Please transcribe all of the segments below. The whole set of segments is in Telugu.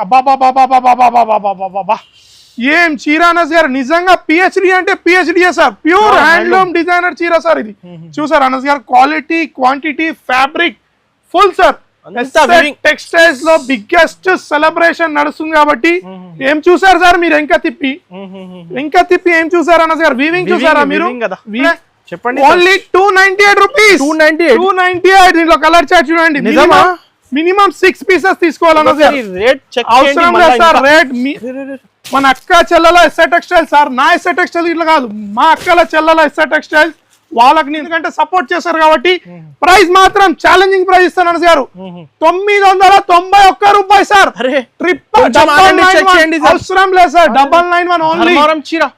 అబ్బా ఏం చీర అనస్ గారు నిజంగా పిహెచ్డి అంటే పిహెచ్డియే సార్. ప్యూర్ హ్యాండ్లూమ్ డిజైనర్ చీర సార్ ఇది. చూసారు అనస్ గారు, quality quantity fabric full sir. Textiles లో బిగ్గెస్ట్ సెలబ్రేషన్ నడుస్తుంది కాబట్టి ఏం చూసారు సార్ మీరు? ఇంకా తిప్పి ఏం చూసారు అనస్ గారు? వీవింగ్ చూసారా మీరు? చెప్పండి. Only 298 rupees. 298. దీంట్లో కలర్ చార్ట్ చూడండి. మినిమం 6 పీసెస్ తీసుకోవాలన్నది అవసరం లేదు సార్. రేట్ మన అక్క చెల్లెల ఎస్ఐ టెక్స్టైల్ సార్. నా ఎస్ఐ టెక్స్టైల్ ఇట్లా కాదు, మా అక్కల చెల్లెల ఎస్ఐ టెక్స్టైల్. వాళ్ళకి ఎందుకంటే సపోర్ట్ చేశారు కాబట్టి ప్రైస్ మాత్రం ఛాలెంజింగ్ ప్రైస్ ఇస్తాను అనస్ గారు. 991 రూపాయి సార్. అవసరం లేదు సార్. 991 ఓన్లీ.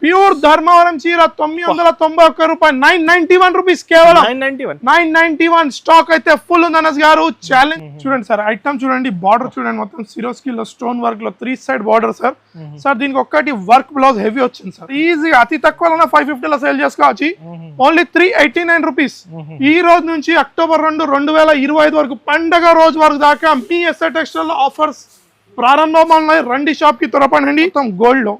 ప్యూర్ ధర్మవరం చీర 991 రూపాయి. 991 రూపీస్ కేవలం. 991. స్టాక్ అయితే ఫుల్ ఉంది అనస్ గారు. ఛాలెంజ్ చూడండి సార్. ఐటమ్ చూడండి, బార్డర్ చూడండి, మొత్తం సిరోస్కి లో స్టోన్ వర్క్ లో 3 సైడ్ బార్డర్ సార్. సార్ దీనికి ఒక్కటి వర్క్ బ్లౌజ్ హెవీ వచ్చింది సార్. ఈజీగా అతి తక్కువ 550 లో సేల్ చేసుకోవచ్చు. Only 389 rupees. ఈ రోజు నుంచి అక్టోబర్ 2, 2025 వరకు పండగ రోజు వరకు దాకా మీ ఎస్ఐ టెక్స్టైల్ ఆఫర్స్ ప్రారంభం ఉన్నాయి. రండి షాప్ కి త్వరపడండి. మొత్తం గోల్డ్ లో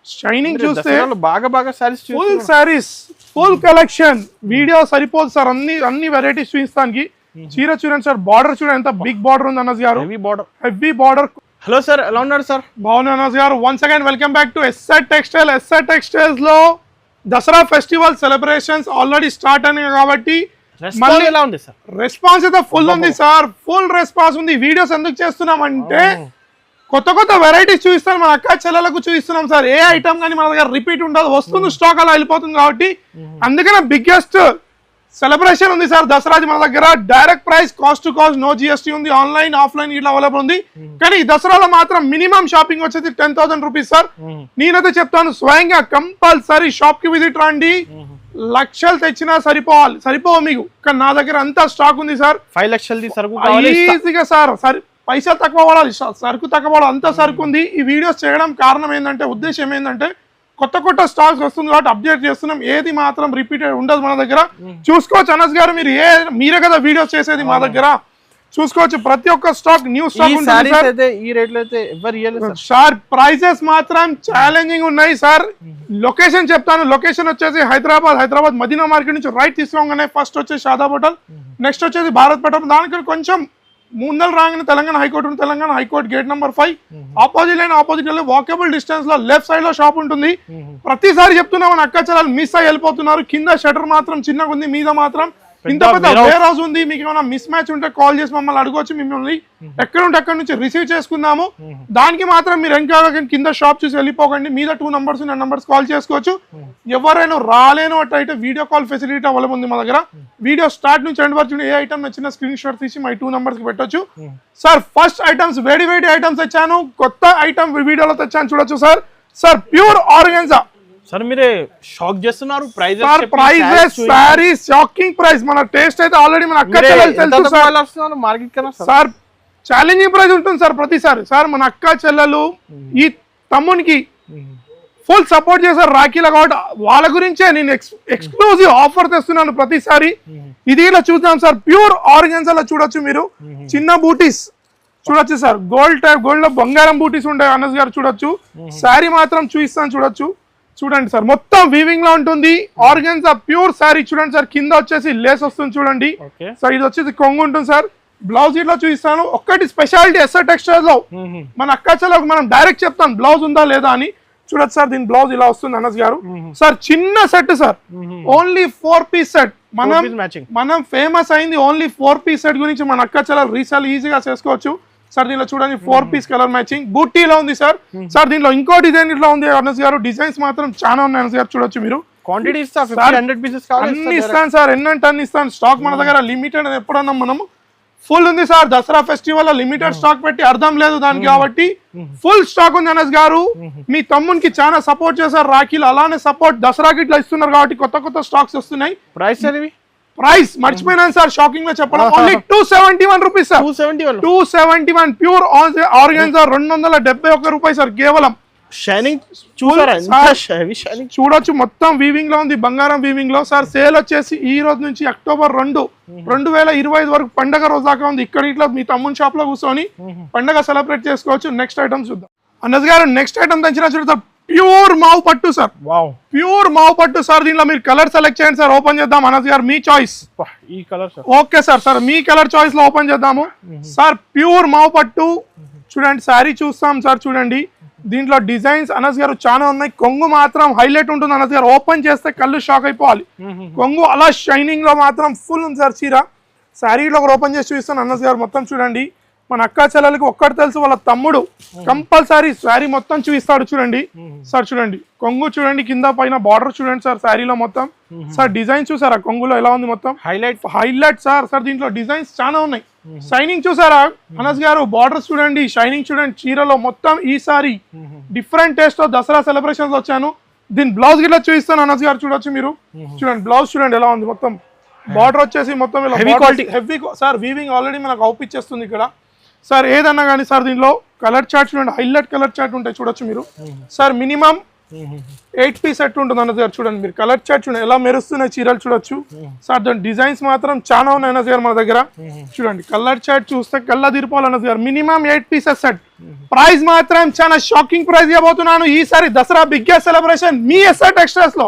షైనింగ్ చూస్తే బాగా saris, full saris, full collection. Video సరిపోదు సార్ అన్ని వెరైటీస్ చూపిస్తానికి. చీర చూడండి సార్, బార్డర్ చూడండి ఎంత బిగ్ బార్డర్ ఉంది అనస్ గారు. Heavy border. హలో సార్, ఎలా ఉన్నారు సార్? బాగున్నాను Anas garu. Once again welcome back to SI textile. SI textiles లో Dasara festival celebrations already start అయినాయి కాబట్టి మళ్ళీ ఎలా ఉంది సార్? రెస్పాన్స్ అయితే ఫుల్ ఉంది సార్. ఫుల్ రెస్పాన్స్ ఉంది. వీడియోస్ ఎందుకు చేస్తున్నామంటే కొత్త వెరైటీస్ చూపిస్తాను, మన అక్క చెల్లెలకు చూపిస్తున్నాం సార్. ఏ ఐటమ్ కానీ మన దగ్గర రిపీట్ ఉండదు, వస్తుంది స్టాక్ అలా వెళ్ళిపోతుంది కాబట్టి అందుకనే బిగ్గెస్ట్ సెలబ్రేషన్ ఉంది సార్ దసరాది మన దగ్గర. Direct price, cost to cost, no GST ఉంది. ఆన్లైన్ ఆఫ్లైన్ ఇట్లా అవైలబుల్ ఉంది. కానీ ఈ దసరాలో మాత్రం మినిమం షాపింగ్ వచ్చేది 10,000 రూపీస్ సార్. నేనైతే చెప్తాను స్వయంగా కంపల్సరీ షాప్ కి విజిట్ రండి. లక్షలు తెచ్చినా సరిపోవు మీకు. కానీ నా దగ్గర అంతా స్టాక్ ఉంది సార్. 5 లక్షలది సరుకు ఈజీగా సార్. పైసలు తక్కువ పడాలి, సరుకు తక్కువ పడాలి, అంత సరుకు ఉంది. ఈ వీడియోస్ చేయడం కారణం ఏంటంటే, ఉద్దేశం ఏంటంటే కొత్త స్టాక్స్ వస్తుంది కాబట్టి అప్డేట్ చేస్తున్నాం. ఏది మాత్రం రిపీటెడ్ ఉండదు మన దగ్గర. చూసుకోవచ్చు అనస్ గారు, మీరే కదా వీడియోస్ చేసేది మా దగ్గర. చూసుకోవచ్చు ప్రతి ఒక్క స్టాక్ న్యూ స్టాక్ ఉంటుంది సార్. ప్రైజెస్ మాత్రం ఛాలెంజింగ్ ఉన్నాయి సార్. లొకేషన్ చెప్తాను. లొకేషన్ వచ్చేసి హైదరాబాద్ మదీనా మార్కెట్ నుంచి రైట్ తీసుకోగానే ఫస్ట్ వచ్చేసి షాదాబ్ హోటల్, నెక్స్ట్ వచ్చేసి భారత్ పెట్రోల్. దానికి కొంచెం ముందలు రాగానే Telangana high court gate number 5 opposite walkable distance లో లెఫ్ట్ సైడ్ లో షాప్ ఉంటుంది. ప్రతిసారి చెప్తున్నాం అక్క చెల్లెలు మిస్ అయ్యి వెళ్ళిపోతున్నారు. కింద షటర్ మాత్రం చిన్నగా ఉంది, మీద మాత్రం ఇంత పెద్ద వేర్ హౌస్ ఉంది. మీకు ఏమైనా మిస్ మ్యాచ్ ఉంటే కాల్ చేసి మమ్మల్ని అడగవచ్చు. మిమ్మల్ని ఎక్కడ ఉంటే అక్కడ నుంచి రిసీవ్ చేసుకుందాము. దానికి మాత్రం మీరు ఇంకా కింద షాప్ చూసి వెళ్ళిపోకండి. మీద 2 నంబర్స్ నా నంబర్స్ కాల్ చేసుకోవచ్చు. ఎవరైనా రాలేను అట్టయితే వీడియో కాల్ ఫెసిలిటీ అవైలబుల్ ఉంది మా దగ్గర. వీడియో స్టార్ట్ నుంచి ఎండ్ వరకు ఏ ఐటమ్ నచ్చిన స్క్రీన్ షాట్ తీసి మా 2 నంబర్స్ కి పెట్టొచ్చు సార్. ఫస్ట్ ఐటమ్స్ వేడి ఐటమ్స్ తెచ్చాను. కొత్త ఐటమ్ వీడియోలో తెచ్చాను, చూడొచ్చు సార్. Pure organza sir. మీరే షాక్ చేస్తున్నారు. Prizes sorry shocking price. మన టేస్ట్ అయితే ఆల్రెడీ మన అక్క చెల్లెలు తెలుసు సార్. ఛాలెంజింగ్ ప్రైస్ ఉంటుంది సార్ ప్రతిసారి. సార్ మన అక్క చెల్లెలు ఈ తమ్మునికి ఫుల్ సపోర్ట్ చేశారు రాఖీల కాబట్టి వాళ్ళ గురించే నేను ఎక్స్క్లూజివ్ ఆఫర్ తెస్తున్నాను ప్రతిసారి. ఇది ఇలా చూద్దాం సార్. ప్యూర్ ఆర్గెన్జాలో చూడొచ్చు మీరు. చిన్న బూటీస్ చూడొచ్చు సార్. గోల్డ్ లో బంగారం బూటీస్ ఉంటాయి అనస్ గారు, చూడొచ్చు. శారీ మాత్రం చూపిస్తాను, చూడండి సార్. మొత్తం వీవింగ్ లో ఉంటుంది. ఆర్గెన్జా ప్యూర్ శారీ చూడండి సార్. కింద వచ్చేసి లేస్ వస్తుంది చూడండి సార్. ఇది వచ్చేసి కొంగు ఉంటుంది సార్. బ్లౌజ్ ఇట్లా చూపిస్తాను. ఒక్కటి స్పెషాలిటీ ఎస్ఐ టెక్స్టైల్స్ లో మన అక్క చెల్లెలకు మనం డైరెక్ట్ చెప్తాం బ్లౌజ్ ఉందా లేదా అని. చూడొచ్చు సార్. దీని బ్లౌజ్ ఇలా వస్తుంది అనస్ గారు. సార్ చిన్న set sir. Only 4 piece set. మనం ఫేమస్ అయింది ఓన్లీ 4 పీస్ సెట్ గురించి. మన అక్క చెల్లెలు రీసేల్ ఈజీగా చేసుకోవచ్చు సార్. దీనిలో చూడండి 4 పీస్ కలర్ మ్యాచింగ్ బూటీలో ఉంది సార్. దీనిలో ఇంకో డిజైన్ ఇట్లా ఉంది అనస్ గారు. డిజైన్స్ మాత్రం చాలా ఉన్నాయి అనస్ గారు, చూడొచ్చు మీరు. క్వాంటిటీ అన్ని ఇస్తాను సార్. ఎన్నంటే అన్ని ఇస్తాను. స్టాక్ మన దగ్గర లిమిటెడ్ ఎప్పుడన్నా మనం ఫుల్ ఉంది సార్. దసరా ఫెస్టివల్ లో లిమిటెడ్ స్టాక్ పెట్టి అర్థం లేదు దానికి కాబట్టి ఫుల్ స్టాక్ ఉంది అనస్ గారు. మీ తమ్మునికి చాలా సపోర్ట్ చేశారు రాఖీలు, అలానే సపోర్ట్ దసరాకి ఇట్లా ఇస్తున్నారు కాబట్టి కొత్త స్టాక్స్ వస్తున్నాయి. ప్రైస్ మర్చిపోయినాను సార్ షాకింగ్ లో చెప్పడం. Only 271 rupees sir. 271 pure organza 271 రూపాయలు సార్ కేవలం. షైనింగ్ చూసారా హెవీ షైనింగ్ చూడొచ్చు, మొత్తం వీవింగ్ లో ఉంది, బంగారం వీవింగ్ లో. సార్ సేల్ వచ్చేసి ఈ రోజు నుంచి అక్టోబర్ 2, 2025 వరకు పండగ రోజు దాకా ఉంది. ఇక్కడ ఇట్లా మీ తమ్ముని షాప్ లో కూర్చొని పండగ సెలబ్రేట్ చేసుకోవచ్చు. నెక్స్ట్ ఐటమ్ చూద్దాం అన్నస్ గారు. నెక్స్ట్ ఐటమ్ తెచ్చిన చూడతా, ప్యూర్ మావ్ పట్టు సార్. వావ్, ప్యూర్ మావ్ పట్టు సార్. దీనిలో మీరు కలర్ సెలెక్ట్ చేయండి సార్. ఓపెన్ చేద్దాం అనస్ గారు, మీ చాయిస్. ఈ colour sir. Okay sir, sir మీ కలర్ చాయిస్ లో ఓపెన్ చేద్దాము సార్. ప్యూర్ మావ్ పట్టు చూడండి, శారీ చూస్తాం సార్. చూడండి దీంట్లో డిజైన్స్ అనస్ గారు చాలా ఉన్నాయి. కొంగు మాత్రం హైలైట్ ఉంటుంది అనస్ గారు. ఓపెన్ చేస్తే కళ్ళు షాక్ అయిపోవాలి. కొంగు అలా షైనింగ్ లో మాత్రం ఫుల్ ఉంది సార్ చీర. శారీలో ఒకటి ఓపెన్ చేసి చూపిస్తాను అనస్ గారు. మొత్తం చూడండి, మన అక్క చెల్లెలకి ఒక్కటి తెలుసు, వాళ్ళ తమ్ముడు కంపల్సరీ శారీ మొత్తం చూపిస్తాడు. చూడండి సార్, చూడండి కొంగు చూడండి, కింద పైన బార్డర్ చూడండి సార్. శారీలో మొత్తం సార్ డిజైన్ చూసారా, కొంగులో ఎలా ఉంది మొత్తం హైలైట్ సార్. సార్ దీంట్లో డిజైన్స్ చాలా ఉన్నాయి. షైనింగ్ చూసారా అనస్ గారు, బార్డర్ చూడండి, షైనింగ్ చూడండి. చీరలో మొత్తం ఈసారి డిఫరెంట్ టేస్ట్ తో దసరా సెలబ్రేషన్స్ వచ్చాను. దీని బ్లౌజ్ గిట్లా చూపిస్తాను అనస్ గారు. చూడొచ్చు మీరు, చూడండి బ్లౌజ్ చూడండి ఎలా ఉంది. మొత్తం బార్డర్ వచ్చేసి మొత్తం heavy quality, heavy sir. Weaving already మనకు అవుపిచ్చేస్తుంది ఇక్కడ సార్. ఏదన్నా కానీ సార్ దీనిలో కలర్ చార్ట్ చూడండి, హైలైట్ కలర్ చార్ట్ ఉంటాయి. చూడొచ్చు మీరు సార్. మినిమం 8 పీస్ సెట్ ఉంటుంది అన్నది గారు. చూడండి మీరు కలర్ చార్ట్ చూడండి, ఎలా మెరుస్తున్నాయి చీరలు. చూడొచ్చు సార్, దాని డిజైన్స్ మాత్రం చాలా ఉన్నాయి అన్నది గారు మన దగ్గర. చూడండి కలర్ చార్ట్ చూస్తే కళ్ళ తీరిపోవాలి అన్నది గారు. Minimum 8 pieces set. ప్రైస్ మాత్రం చాలా షాకింగ్ ప్రైస్ ఇవ్వబోతున్నాను ఈసారి దసరా బిగ్గెస్ట్ సెలబ్రేషన్ మీ ఎస్ఆర్ టెక్స్టైల్స్ లో.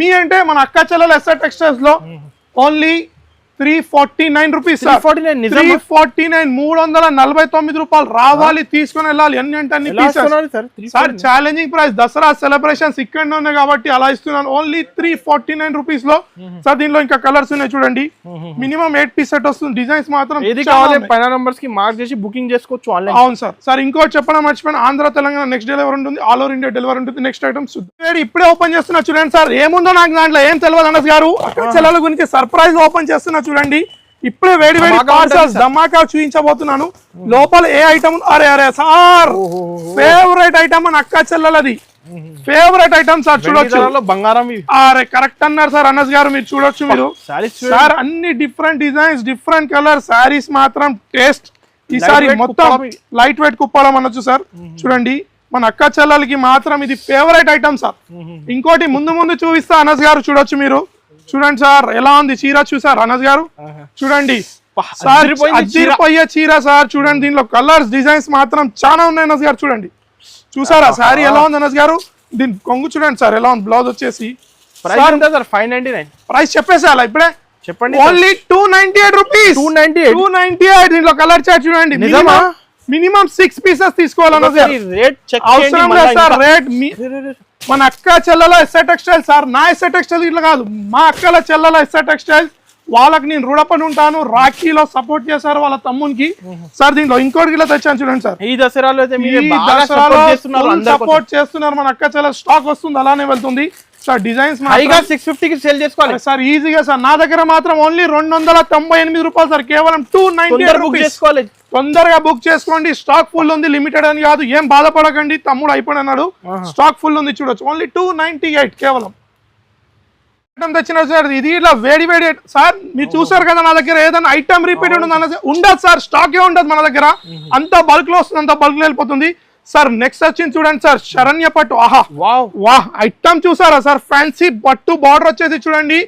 మీ అంటే మన అక్క చెల్లెల ఎస్ఆర్ టెక్స్టైల్స్ లో ఓన్లీ 349 రూపీస్. 349, 349 రూపాయలు రావాలి, తీసుకుని వెళ్ళాలి. ఎన్ని అంటే అన్ని sir. Challenging price, Dasara celebrations ఇక్కడనే ఉన్నాయి కాబట్టి అలా ఇస్తున్నాను. ఓన్లీ 349 రూపీస్ లో సార్. దీనిలో ఇంకా కలర్స్ ఉన్నాయి చూడండి. మినిమం 8 పీస్ సెట్ వస్తుంది. డిజైన్స్ మాత్రం పైన నంబర్స్ కి మార్క్ చేసి బుకింగ్ చేసుకోవచ్చు ఆన్లైన్. అవును సార్. సార్ ఇంకోటి చెప్పడం మర్చిపోయిన, ఆంధ్ర తెలంగాణ నెక్స్ట్ డెలివరీ ఉంటుంది, ఆల్ ఓవర్ ఇండియా డెలివరీ ఉంటుంది. నెక్స్ట్ ఐటమ్స్ ఇప్పుడే ఓపెన్ చేస్తున్నా చూడండి సార్. ఏముందో నాకు దాంట్లో ఏం తెలియదు అనస్ గారు. అక్కడ చెల్లెల గురించి సర్ప్రైజ్ ఓపెన్ చేస్తున్నా చూడండి. ఇప్పుడే వేడి వేడి పార్సల్స్ ధమాకా చూపించబోతున్నాను. లోపల ఏ ఐటమ్, అరే అరే సార్ ఫేవరెట్ ఐటమ్ అని అక్క చెల్లెలది. Favourite item sir. చూడొచ్చు బంగారం. అరే కరెక్ట్ అన్నారు సార్ అనస్ గారు. మీరు చూడొచ్చు మీరు సార్, అన్ని different designs, different colour saris మాత్రం టేస్ట్. ఈసారి మొత్తం లైట్ వెయిట్ కుప్పడం అనొచ్చు సార్. చూడండి మన అక్క చెల్లెలకి మాత్రం ఇది ఫేవరెట్ ఐటమ్ సార్. ఇంకోటి ముందు ముందు చూపిస్తా అనస్ గారు. చూడొచ్చు మీరు, చూడండి సార్ ఎలా ఉంది చీర. చూసారు అనస్ గారు, చూడండి సార్ అదిరిపోయే చీర సార్. చూడండి దీనిలో కలర్స్, డిజైన్స్ మాత్రం చాలా ఉన్నాయి అనస్ గారు. చూడండి చూసారా శారీ ఎలా ఉంది అనస్ గారు. దీని కొంగు చూడండి సార్ ఎలా ఉంది. బ్లౌజ్ వచ్చేసి ప్రైస్ 599. ప్రైస్ చెప్పేసారా ఇప్పుడే చెప్పండి. Only 298 rupees. 298. దీంట్లో కలర్ చార్ట్ చూడండి. మినిమం 6 పీసెస్ తీసుకోవాలన్నది అవసరం లేదు సార్. రేట్ మన అక్క చెల్లెల ఎస్ఆర్ టెక్స్టైల్ సార్. నా ఎస్ఆర్ టెక్స్టైల్ ఇట్లా కాదు, మా అక్కల చెల్లెల ఎస్ఆర్ టెక్స్టైల్. వాళ్ళకి నేను రుణపడి ఉంటాను. రాఖీలో సపోర్ట్ చేశారు వాళ్ళ తమ్మునికి సార్. దీంట్లో ఇంకోటి గిట్లా తెచ్చాను చూడండి సార్. ఈ దసరాలో సపోర్ట్ చేస్తున్నారు మన అక్క చెల్లెల. స్టాక్ వస్తుంది, అలానే వెళ్తుంది సార్. డిజైన్స్ 650 కి సేల్ చేసుకోవాలి సార్ ఈజీగా సార్. నా దగ్గర మాత్రం ఓన్లీ 298 రూపాయలు సార్. కేవలం 298 రూపీస్. తొందరగా బుక్ చేసుకోండి. స్టాక్ ఫుల్ ఉంది, లిమిటెడ్ అని కాదు. ఏం బాధపడకండి, తమ్ముడు అయిపోయినాడు. స్టాక్ ఫుల్ ఉంది చూడొచ్చు. ఓన్లీ 298 కేవలం. తెచ్చిన సార్ ఇది ఇట్లా వేడి వేడి సార్. మీరు చూసారు కదా నా దగ్గర ఏదైనా ఐటమ్ రిపీట్ ఉండదు సార్. స్టాక్ ఏ ఉండదు మన దగ్గర. అంత బల్క్ లో వస్తుంది, అంత బల్క్ లో వెళ్ళిపోతుంది సార్. నెక్స్ట్ వచ్చింది చూడండి సార్, శరణ్య పట్టు. ఆహా వాహ్ ఐటమ్ చూసారా సార్. ఫ్యాన్సీ పట్టు బార్డర్ వచ్చేసి చూడండి.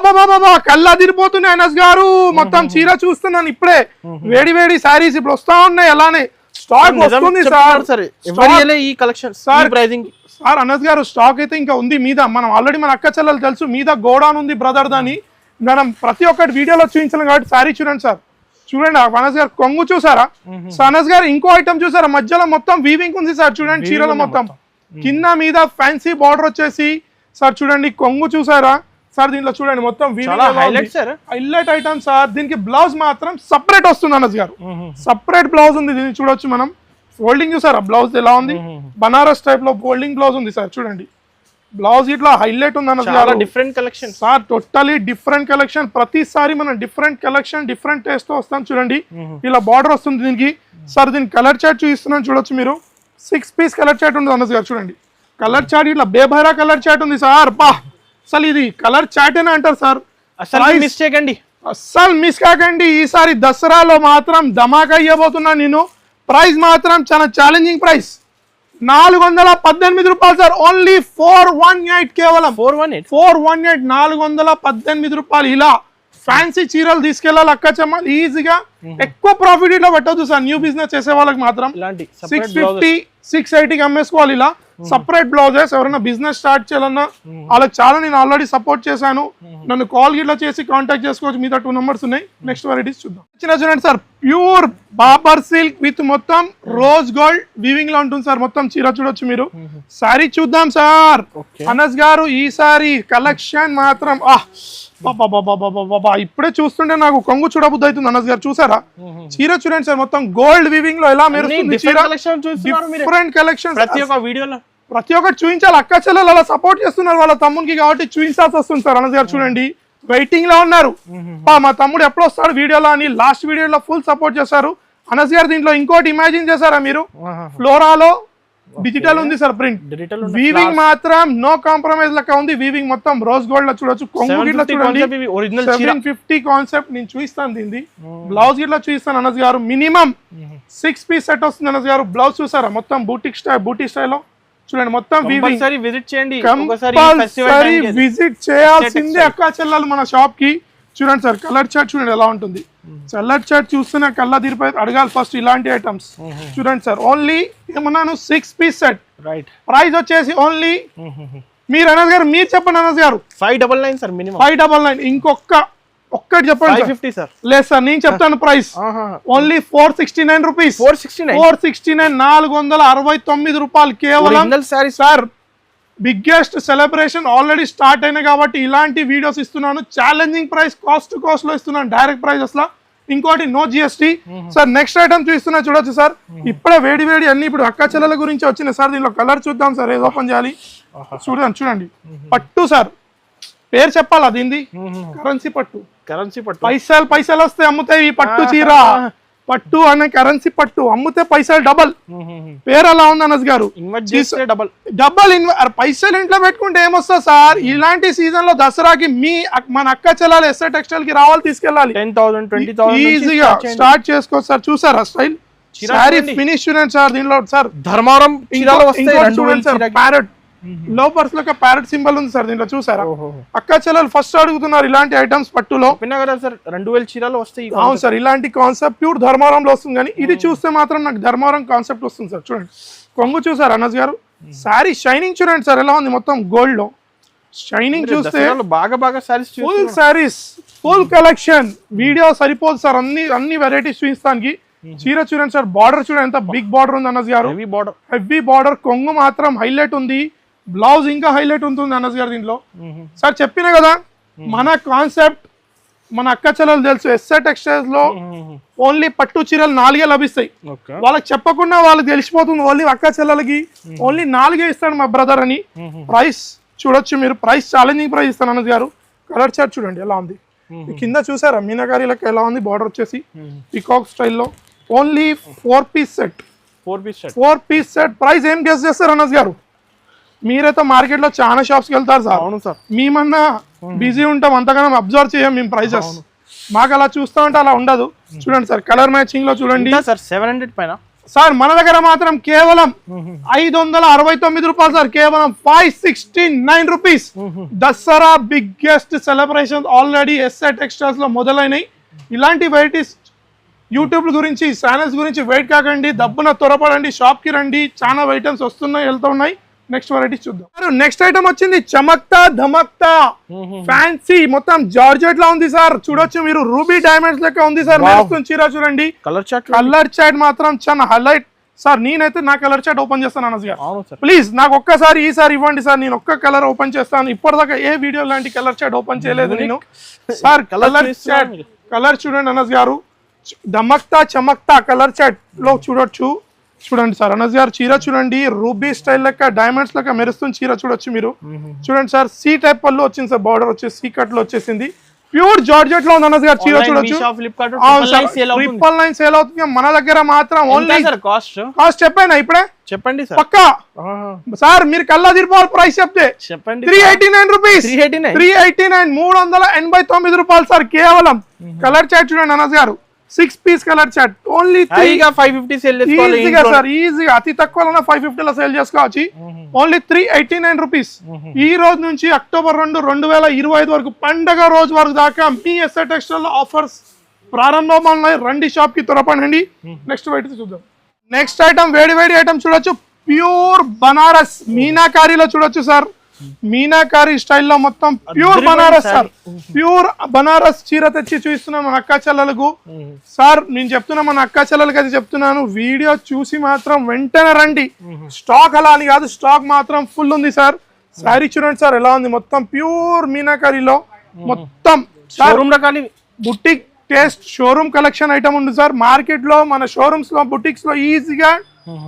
బాబా కళ్ళు అదిరిపోతున్నాయి అనస్ గారు. మొత్తం చీర చూస్తున్నాను ఇప్పుడే. వేడి వేడి శారీస్ ఇప్పుడు వస్తా ఉన్నాయి, అలానే స్టాక్ వస్తుంది సార్. ఈ కలెక్షన్ సార్ సార్ అనస్ గారు స్టాక్ అయితే ఇంకా ఉంది మీద. మనం ఆల్రెడీ మన అక్క చెల్లెలు తెలుసు, మీద గోడౌన్ ఉంది బ్రదర్ దాని. మనం ప్రతి ఒక్కటి వీడియోలో చూపించాం కాబట్టి శారీ చూడండి సార్. చూడండి అనస్ గారు కొంగు చూసారా. అనస్ గారు ఇంకో ఐటమ్ చూసారా, మధ్యలో మొత్తం వీవింగ్ ఉంది సార్. చూడండి చీరలో మొత్తం కింద మీద ఫ్యాన్సీ బార్డర్ వచ్చేసి సార్. చూడండి కొంగు చూసారా సార్. దీంట్లో చూడండి మొత్తం హైలైట్ ఐటమ్ సార్. దీనికి బ్లౌజ్ మాత్రం సపరేట్ వస్తుంది అనస్ గారు. సపరేట్ బ్లౌజ్ ఉంది దీన్ని చూడొచ్చు మనం. ఫోల్డింగ్ చూసారా బ్లౌజ్ ఎలా ఉంది. బనారస్ టైప్ లో ఫోల్డింగ్ బ్లౌజ్ ఉంది సార్. చూడండి బ్లౌజ్ ఇట్లా హైలైట్ ఉంది అన్న. Different collection sir, totally different collection. ప్రతిసారి మనం డిఫరెంట్ కలెక్షన్, డిఫరెంట్ టేస్ట్ తో వస్తాం. చూడండి ఇలా బార్డర్ వస్తుంది దీనికి సార్. దీనికి కలర్ చార్ట్ చూపిస్తున్నాను చూడొచ్చు మీరు. 6 పీస్ కలర్ చార్ట్ ఉంది అనస్ గారు. చూడండి కలర్ చార్ట్ ఇట్లా బేభైరా కలర్ చార్ట్ ఉంది సార్. బా అసలు ఇది కలర్ చార్ట్ అని అంటారు సార్. అస్సలు మిస్ కాకండి. ఈసారి దసరాలో మాత్రం ధమాకా ఇవ్వబోతున్నా నేను. ప్రైస్ మాత్రం చాలా ఛాలెంజింగ్ ప్రైస్. 418 రూపాయలు సార్, ఓన్లీ 418 కేవలం 418 418 రూపాయలు. ఇలా ఫ్యాన్సీ చీరలు తీసుకెళ్ళాలి అక్క చెమ్మ ఈజీగా. ఎక్కువ ప్రాఫిట్ ఇట్లా పెట్టొద్దు సార్, న్యూ బిజినెస్ చేసే వాళ్ళకి మాత్రం. 650 680కి అమ్మేసుకోవాలి. ఇలా సపరేట్ బ్లౌజెస్ ఎవరైనా బిజినెస్ స్టార్ట్ చేయాలన్నా వాళ్ళకి చాలా నేను ఆల్రెడీ సపోర్ట్ చేశాను. నన్ను కాల్ గిట్లా చేసి కాంటాక్ట్ చేసుకోవచ్చు. మీద 2 నెంబర్స్ ఉన్నాయి. నెక్స్ట్ వెరైటీస్ చూద్దాం. చూడండి సార్, ప్యూర్ బాబర్ సిల్క్ విత్ మొత్తం రోజ్ గోల్డ్ వీవింగ్ లో ఉంటుంది సార్. మొత్తం చీర చూడొచ్చు మీరు. సారీ చూద్దాం సార్. అనస్ గారు ఈ సారీ కలెక్షన్ మాత్రం బాబా ఇప్పుడే చూస్తుంటే నాకు కొంగు చూడబుద్ధి అవుతుంది. అనస్ గారు చూసారా చీర చూడండి సార్, మొత్తం గోల్డ్ వీవింగ్ లో ఎలా మెరుస్తుంది చీర. డిఫరెంట్ కలెక్షన్ ప్రతి ఒక్కటి చూపించాలి. అక్క చెల్లెలు అలా సపోర్ట్ చేస్తున్నారు వాళ్ళ తమ్మునికి కాబట్టి చూపించాల్సి వస్తుంది సార్. అనస్ గారు చూడండి వెయిటింగ్ లో ఉన్నారు. మా తమ్ముడు ఎప్పుడు వస్తాడు వీడియోలో అని లాస్ట్ వీడియోలో ఫుల్ సపోర్ట్ చేశారు. అనస్ గారు దీంట్లో ఇంకోటి ఇమాజిన్ చేశారా మీరు, ఫ్లోరాలో డిజిటల్ ఉంది సార్ ప్రింట్. వీవింగ్ మాత్రం నో కాంప్రమైజ్ లెక్క ఉంది. వీవింగ్ మొత్తం రోజ్ గోల్డ్ లో చూడొచ్చు. కొంగు గిట్లా చూడండి 750 కాన్సెప్ట్ నేను చూపిస్తాను. దీన్ని బ్లౌజ్ గిట్లా చూపిస్తాను అనస్ గారు. మినిమం 6 పీస్ సెట్ వస్తుంది అనస్ గారు. బ్లౌజ్ చూసారా మొత్తం బూటీ స్టైల్లో చూడండి. మొత్తం విజిట్ చేయండి, కంపల్సరీ విజిట్ చేయాల్సిందే అక్క చెల్లెలు మన షాప్ కి. చూడండి సార్ కలర్ చార్ట్ చూడండి ఎలా ఉంటుంది. కలర్ చార్ట్ చూస్తున్నా కళ్ళ తీరిపోయి అడగాలి ఫస్ట్ ఇలాంటి ఐటమ్స్. చూడండి సార్ ఓన్లీ ఏమన్నాను 6 పీస్ సెట్. ప్రైస్ వచ్చేసి ఓన్లీ మీరు అనస్ గారు మీరు చెప్పండి అనస్ గారు 599 సార్ మినిమం 599. ఒక్కటి చెప్పండి 550 సార్. లేదు సార్ నేను చెప్తాను ప్రైస్ ఓన్లీ 469 రూపీస్. 469 469 రూపాయలు కేవలం sir. Biggest celebration already start అయినాయి కాబట్టి ఇలాంటి వీడియోస్ ఇస్తున్నాను. ఛాలెంజింగ్ ప్రైస్ కాస్ట్ లో ఇస్తున్నాను, డైరెక్ట్ ప్రైస్ అసలు. ఇంకోటి no GST sir. Next item చూస్తున్నా చూడొచ్చు సార్. ఇప్పుడే వేడి అన్ని ఇప్పుడు అక్క చెల్లెల గురించి వచ్చినాయి సార్. దీనిలో కలర్ చూద్దాం సార్, ఏది ఓపెన్ చేయాలి చూడండి. పట్టు సార్, పేరు చెప్పాలా దీనిది, కరెన్సీ పట్టు. పైసలు వస్తే అమ్ముతాయి ఈ పట్టు చీర. పట్టు అనే కరెన్సీ పట్టు అమ్ముతే పైసలు డబల్. పేరు అలా ఉంది అనస్ గారు, డబల్ పైసలు ఇంట్లో పెట్టుకుంటే ఏమొస్తా సార్. ఇలాంటి సీజన్ లో దసరాకి మన అక్క చెల్లెలు ఎస్ఐ టెక్స్టైల్ కి రావాలి, తీసుకెళ్ళాలి. 10,000 20,000 ఈజీగా స్టార్ట్ చేసుకోవచ్చు సార్. చూసారా స్టైల్ సారీ ఫినిష్ చూడండి సార్. దీనిలో సార్ ధర్మారం ప్యారెట్ లోపర్స్ లో ప్యారెట్ సింబల్ ఉంది సార్ దీంట్లో చూసారా. అక్క చెల్లెలు ఫస్ట్ అడుగుతున్నారు ఇలాంటి ఐటమ్స్ పట్టులో. 2000 చీరలు వస్తాయి. అవును సార్, ఇలాంటి కాన్సెప్ట్ ప్యూర్ ధర్మారంలో వస్తుంది. కానీ ఇది చూస్తే మాత్రం నాకు ధర్మారం కాన్సెప్ట్ వస్తుంది సార్. చూడండి కొంగు చూసారు అనస్ గారు. సారీ షైనింగ్ చూడండి సార్ ఎలా ఉంది, మొత్తం గోల్డ్ లో షైనింగ్ చూస్తే బాగా full saris full collection. Video సరిపోదు సార్, అన్ని వెరైటీస్ చూపిస్తానికి. చీర చూడండి సార్, బార్డర్ చూడండి ఎంత బిగ్ బార్డర్ ఉంది అనస్ గారు. హెవీ బార్డర్, కొంగు మాత్రం హైలైట్ ఉంది. బ్లౌజ్ ఇంకా హైలైట్ ఉంటుంది అనస్ గారు దీంట్లో. సార్ చెప్పినా కదా మన కాన్సెప్ట్ మన అక్క చెల్లెలు తెలుసు. ఎస్ఐ టెక్స్టైల్స్ లో ఓన్లీ పట్టు చీరలు 4 లభిస్తాయి. వాళ్ళకి చెప్పకుండా వాళ్ళకి తెలిసిపోతుంది. ఓన్లీ అక్క చెల్లెలకి ఓన్లీ 4 ఇస్తాడు మా బ్రదర్ అని. ప్రైస్ చూడొచ్చు మీరు, ప్రైస్ ఛాలెంజింగ్ ప్రైస్ ఇస్తాను అనస్ గారు. కలర్ చార్ట్ చూడండి ఎలా ఉంది. కింద చూసారా మీనాకారి లెక్క ఎలా ఉంది, బార్డర్ వచ్చేసి పికాక్ స్టైల్లో. Only 4 piece set. 4 piece set price ఏం గెస్ చేస్తారు అనస్ గారు? మీరైతే మార్కెట్ లో చాలా షాప్స్ కి వెళ్తారు సార్. అవును సార్, మేమన్నా బిజీ ఉంటాం, అంతగానో అబ్జర్వ్ చేయం మేము ప్రైజెస్. మాకు అలా చూస్తా ఉంటే అలా ఉండదు. చూడండి సార్ కలర్ మ్యాచింగ్ లో చూడండి సార్ 700 పైన సార్. మన దగ్గర మాత్రం కేవలం 569 రూపాయలు సార్, కేవలం 569 rupees. Dasara biggest celebration already SI textiles లో మొదలైనవి. ఇలాంటి వెరైటీస్ యూట్యూబ్ గురించి ఛానల్స్ గురించి వెయిట్ కాకండి, దబ్బున త్వరపడండి, షాప్ కి రండి. చాలా ఐటమ్స్ వస్తున్నాయి వెళ్తున్నాయి. నెక్స్ట్ వెరైటీస్ చూద్దాం. నెక్స్ట్ ఐటమ్ వచ్చింది చమక్తా ధమక్తా ఫ్యాన్సీ, మొత్తం జార్జెట్ లా ఉంది సార్. చూడొచ్చు మీరు, రూబీ డైమండ్స్ లెక్క ఉంది సార్. చీర చూడండి, కలర్ చాట్ మాత్రం చాలా హైలైట్ సార్. నేనైతే నా కలర్ చాట్ ఓపెన్ చేస్తాను అనస్ గారు. ప్లీజ్ నాకు ఒక్కసారి ఈసారి ఇవ్వండి సార్, నేను ఒక్క కలర్ ఓపెన్ చేస్తాను. ఇప్పటిదాకా ఏ వీడియో లాంటి కలర్ చాట్ ఓపెన్ చేయలేదు నేను సార్. కలర్ చాట్ కలర్ చూడండి అనస్ గారు. ధమక్తా చమక్తా కలర్ చాట్ లో చూడండి సార్. అనస్ గారు చీర చూడండి, రూబీ స్టైల్ లెక్క డైమండ్స్ లెక్క మెరుస్తుంది చీర చూడొచ్చు మీరు. చూడండి సార్, సి టైప్ పళ్ళు వచ్చింది సార్, బార్డర్ వచ్చేసి సి కట్ లో వచ్చేసింది. ప్యూర్ జార్జెట్ లో ఉంది అనస్ గారు చీర చూడొచ్చు. 999 సేల్ అవుతుంది. మన దగ్గర మాత్రం ఓన్లీ కాస్ట్ చెప్పాను ఇప్పుడే, చెప్పండి పక్కా సార్. మీరు కల్లా తిరిపోవాలి ప్రైస్ చెప్తే. 389 రూపీస్. 389 389 రూపాయలు సార్ కేవలం. కలర్ చాట్ చూడండి అనస్ గారు. 6 పీస్ కలర్ చాట్ ఓన్లీ హైగా 550 సేల్ చేసుకోవాలి ఈజీగా సార్, ఈజీగా అతి తక్కువలో 550 లో సేల్ చేసుకోవచ్చు. Only 389 rupees. ఈ రోజు నుంచి అక్టోబర్ 2, 2025 వరకు పండగ రోజు వరకు దాకా మీ ఎస్ఐ టెక్స్టైల్ లో ఆఫర్స్ ప్రారంభం ఉన్నాయి. రండి షాప్ కి త్వరపడండి. నెక్స్ట్ వైట్ చూద్దాం. నెక్స్ట్ ఐటమ్ వేడి వేడి ఐటమ్ చూడొచ్చు. ప్యూర్ బనారస్ మీనాకారీలో చూడొచ్చు సార్. మీనాకారీ స్టైల్లో మొత్తం pure Banaras sir. Pure Banaras చీర తెచ్చి చూపిస్తున్నాం మన అక్కా చెల్లెలకు. సార్ నేను చెప్తున్నా మన అక్కా చెల్లెలకి అయితే చెప్తున్నాను, వీడియో చూసి మాత్రం వెంటనే రండి. స్టాక్ అలా అని కాదు, స్టాక్ మాత్రం ఫుల్ ఉంది సార్. శారీ చూడండి సార్ ఎలా ఉంది, మొత్తం ప్యూర్ మీనాకారీలో మొత్తం షోరూమ్ రకాలి boutique taste showroom collection item ఉంది సార్. మార్కెట్ లో మన షోరూమ్స్ లో బుటిక్స్ లో ఈజీగా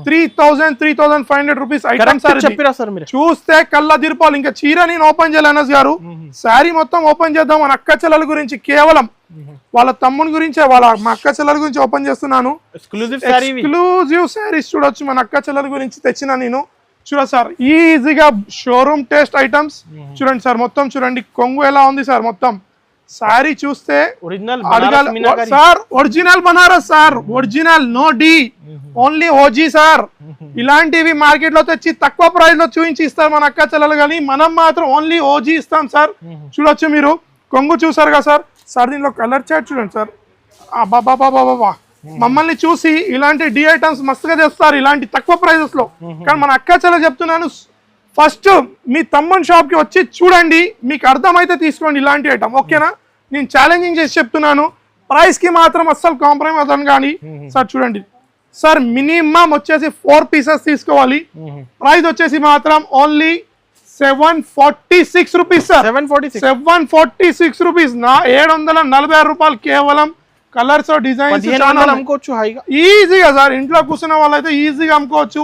3,000-3,500 రూపీస్ ఐటమ్ సార్. చెప్పిరా సార్ మీరు చూస్తే కళ్ళ దిర్పాలు. ఇంకా చీర నేను ఓపెన్ చేయాలి అనస్ గారు, శారీ మొత్తం ఓపెన్ చేద్దాం. మన అక్క చెల్లెల గురించి, కేవలం వాళ్ళ తమ్ముని గురించే, మా అక్క చెల్లెల గురించి ఓపెన్ చేస్తున్నాను. ఎక్స్క్లూజివ్ శారీస్ చూడొచ్చు మన అక్క చెల్లెల గురించి తెచ్చిన నేను. చూడండి సార్, ఈజీగా షోరూమ్ టేస్ట్ ఐటమ్స్ చూడండి సార్. మొత్తం చూడండి కొంగు ఎలా ఉంది సార్. మొత్తం సారీ చూస్తే sir original Banaras sir, original no D, only OG sir. ఇలాంటివి మార్కెట్ లో తెచ్చి తక్కువ ప్రైస్ లో చూపించి ఇస్తారు మన అక్క చెల్లెలు, కానీ మనం మాత్రం ఓన్లీ ఓజీ ఇస్తాం సార్. చూడొచ్చు మీరు, కొంగు చూసారు కదా సార్. సార్ దీనిలో కలర్ చార్ట్ చూడండి సార్. బాబా మమ్మల్ని చూసి ఇలాంటి డి ఐటమ్స్ మస్తుగా తెస్తారు ఇలాంటి తక్కువ ప్రైజెస్ లో. కానీ మన అక్క చెల్లెలు చెప్తున్నాను, ఫస్ట్ మీ తమ్మన్ షాప్ కి వచ్చి చూడండి, మీకు అర్థమైతే తీసుకోండి ఇలాంటి ఐటమ్, ఓకేనా? నేను ఛాలెంజింగ్ చేసి చెప్తున్నాను, ప్రైస్ కి మాత్రం అస్సలు కాంప్రమైజ్ అవ్వను. కానీ సార్ చూడండి సార్, మినిమం వచ్చేసి 4 పీసెస్ తీసుకోవాలి. ప్రైస్ వచ్చేసి మాత్రం ఓన్లీ 746 రూపీస్ సార్. 746 రూపీస్. 746 రూపాయలు కేవలం. కలర్స్ డిజైన్స్ అమ్ముకోవచ్చు ఈజీగా సార్. ఇంట్లో కూర్చున్న వాళ్ళైతే ఈజీగా అమ్ముకోవచ్చు.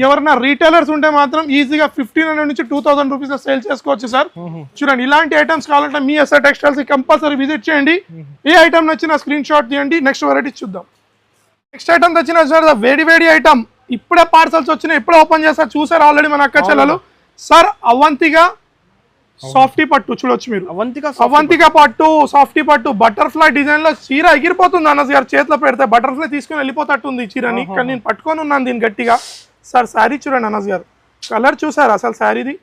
ఎవరైనా రీటైలర్స్ ఉంటే మాత్రం ఈజీగా 1500 నుంచి 2000 రూపీస్ సేల్ చేసుకోవచ్చు సార్. చూడండి, ఇలాంటి ఐటమ్స్ కావాలంటే మీ ఎస్ఆర్ టెక్స్టైల్స్ కంపల్సరీ విజిట్ చేయండి. ఏ ఐటమ్ నచ్చిన స్క్రీన్ షాట్ తీయండి. నెక్స్ట్ వెరైటీ చూద్దాం. నెక్స్ట్ ఐటమ్ తెచ్చిన సార్ వేడి వేడి ఐటమ్. ఇప్పుడే పార్సల్స్ వచ్చినాయి, ఇప్పుడే ఓపెన్ చేస్తారు. చూసారు ఆల్రెడీ మన అక్క చెల్లెలు. సార్ అవంతిగా సాఫ్టీ పట్టు చూడొచ్చు మీరు. అవంతిగా పట్టు, సాఫ్టీ పట్టు, బటర్ఫ్లై డిజైన్ లో చీర ఎగిరిపోతుంది అనస్ గారు. చేతిలో పెడితే బటర్ఫ్లై తీసుకుని వెళ్ళిపోతట్టుంది ఈ చీరని. కానీ నేను పట్టుకొని ఉన్నాను దీన్ని గట్టిగా. సార్ శారీ చూడండి అనస్ గారు, కలర్ చూసారు అసలు శారీది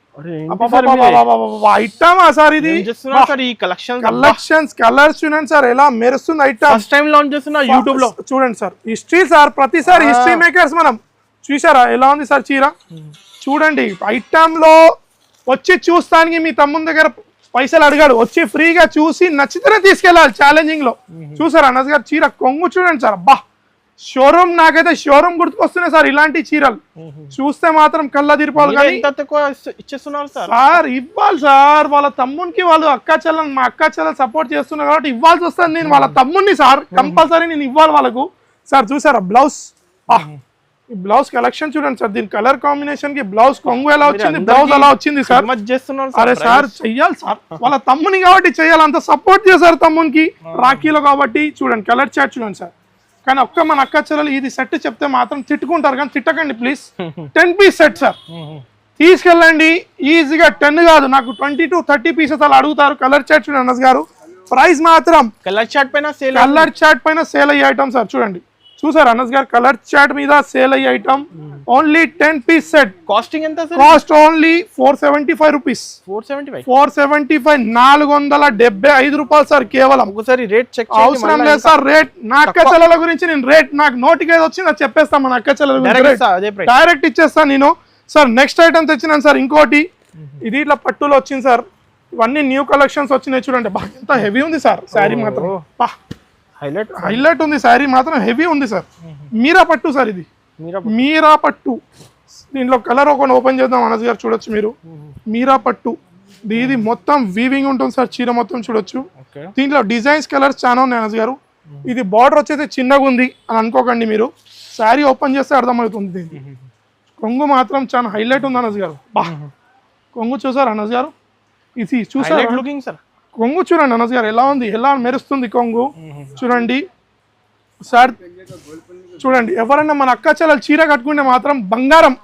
ఐటమ్ సార్. ఇది కలెక్షన్స్ కలర్స్ చూడండి సార్ ఎలా మెరుస్తుంది ఐటమ్. యూట్యూబ్ లో చూడండి సార్, హిస్టరీ సార్. ప్రతిసారి హిస్టరీ మేకర్స్ మనం. చూసారా ఎలా ఉంది సార్ చీర? చూడండి, ఐటమ్ లో వచ్చి చూస్తానికి మీ తమ్ముని దగ్గర పైసలు అడిగాడు, వచ్చి ఫ్రీగా చూసి నచ్చితేనే తీసుకెళ్ళాలి ఛాలెంజింగ్ లో. చూసారు అనస్ గారు చీర కొంగు చూడండి సార్. అబ్బా షోరూమ్, నాకైతే షోరూమ్ గుర్తుకొస్తున్నాయి సార్ ఇలాంటి చీరలు. చూస్తే మాత్రం కళ్ళ తిరిపాలి. కానీ సార్ ఇవ్వాలి సార్, వాళ్ళ తమ్మునికి వాళ్ళు అక్కా చెల్లెలు, మా అక్కా చెల్లెలు సపోర్ట్ చేస్తున్నారు కాబట్టి ఇవ్వాల్సి వస్తుంది. నేను వాళ్ళ తమ్ముని సార్, కంపల్సరీ నేను ఇవ్వాలి వాళ్ళకు. సార్ చూసారా బ్లౌజ్, ఈ బ్లౌజ్ కలెక్షన్ చూడండి సార్. దీని కలర్ కాంబినేషన్ కి బ్లౌజ్ కొంగు ఎలా వచ్చింది, బ్లౌజ్ అలా వచ్చింది సార్. అరే సార్ చెయ్యాలి సార్, వాళ్ళ తమ్ముని కాబట్టి చెయ్యాలి. అంత సపోర్ట్ చేశారు తమ్మునికి రాఖీలో కాబట్టి. చూడండి కలర్ చాట్ చూడండి సార్. కానీ ఒక్క మన అక్క చెల్లెలు ఇది సెట్ చెప్తే మాత్రం తిట్టుకుంటారు, కానీ తిట్టకండి ప్లీజ్. 10 పీస్ సెట్ సార్, తీసుకెళ్ళండి ఈజీగా. 10 కాదు, నాకు 20 to 30 పీసెస్ అలా అడుగుతారు. కలర్ చాట్ చూడండి అనస్ గారు. ప్రైస్ మాత్రం కలర్ చాట్ పైన సేల్ అయ్యే ఐటమ్ సార్. చూడండి చూసారు అనస్ గారు, కలర్ చాట్ మీద సేల్ అయ్యే item. Only 10 piece set. Costing ఎంత సార్? Cost only 475 rupees. 475 475 రూపాయలు సార్ కేవలం. ఒకసారి రేట్ చెక్ అవసరం లేదు సార్. రేట్ నా అక్క చెల్లెల గురించి నేను రేట్ నాకు నోటికి ఏది వచ్చి నాకు చెప్పేస్తాను. మన అక్క చెల్లెల గురించి డైరెక్ట్ ఇచ్చేస్తాను నేను. సార్ నెక్స్ట్ ఐటమ్ తెచ్చినాను సార్ ఇంకోటి. ఇది ఇట్లా పట్టులో వచ్చింది సార్. ఇవన్నీ న్యూ కలెక్షన్స్ వచ్చినాయి చూడండి. ఎంత హెవీ ఉంది సార్ శారీ మాత్రం. హైలైట్ ఉంది శారీ మాత్రం, హెవీ ఉంది సార్. మీరా పట్టు సార్, ఇది మీరా పట్టు. దీంట్లో కలర్ ఒక ఓపెన్ చేద్దాం అనస్ గారు. చూడొచ్చు మీరు, మీరా పట్టు. ఇది మొత్తం వీవింగ్ ఉంటుంది సార్ చీర మొత్తం చూడొచ్చు. దీంట్లో డిజైన్స్ కలర్స్ చాలా ఉన్నాయి అనస్ గారు. ఇది బార్డర్ వచ్చేసి చిన్నగా ఉంది అని అనుకోకండి మీరు. శారీ ఓపెన్ చేస్తే అర్థమవుతుంది. దీనికి కొంగు మాత్రం చాలా హైలైట్ ఉంది అనస్ గారు. కొంగు చూసారు అనస్ గారు, ఇది చూసారు లుకింగ్ సార్. కొంగు చూడండి అనస్ గారు ఎలా ఉంది, ఎలా మెరుస్తుంది కొంగు చూడండి సార్. చూడండి, ఎవరైనా మన అక్క చెల్లెలు చీర కట్టుకుంటే మాత్రం బంగారం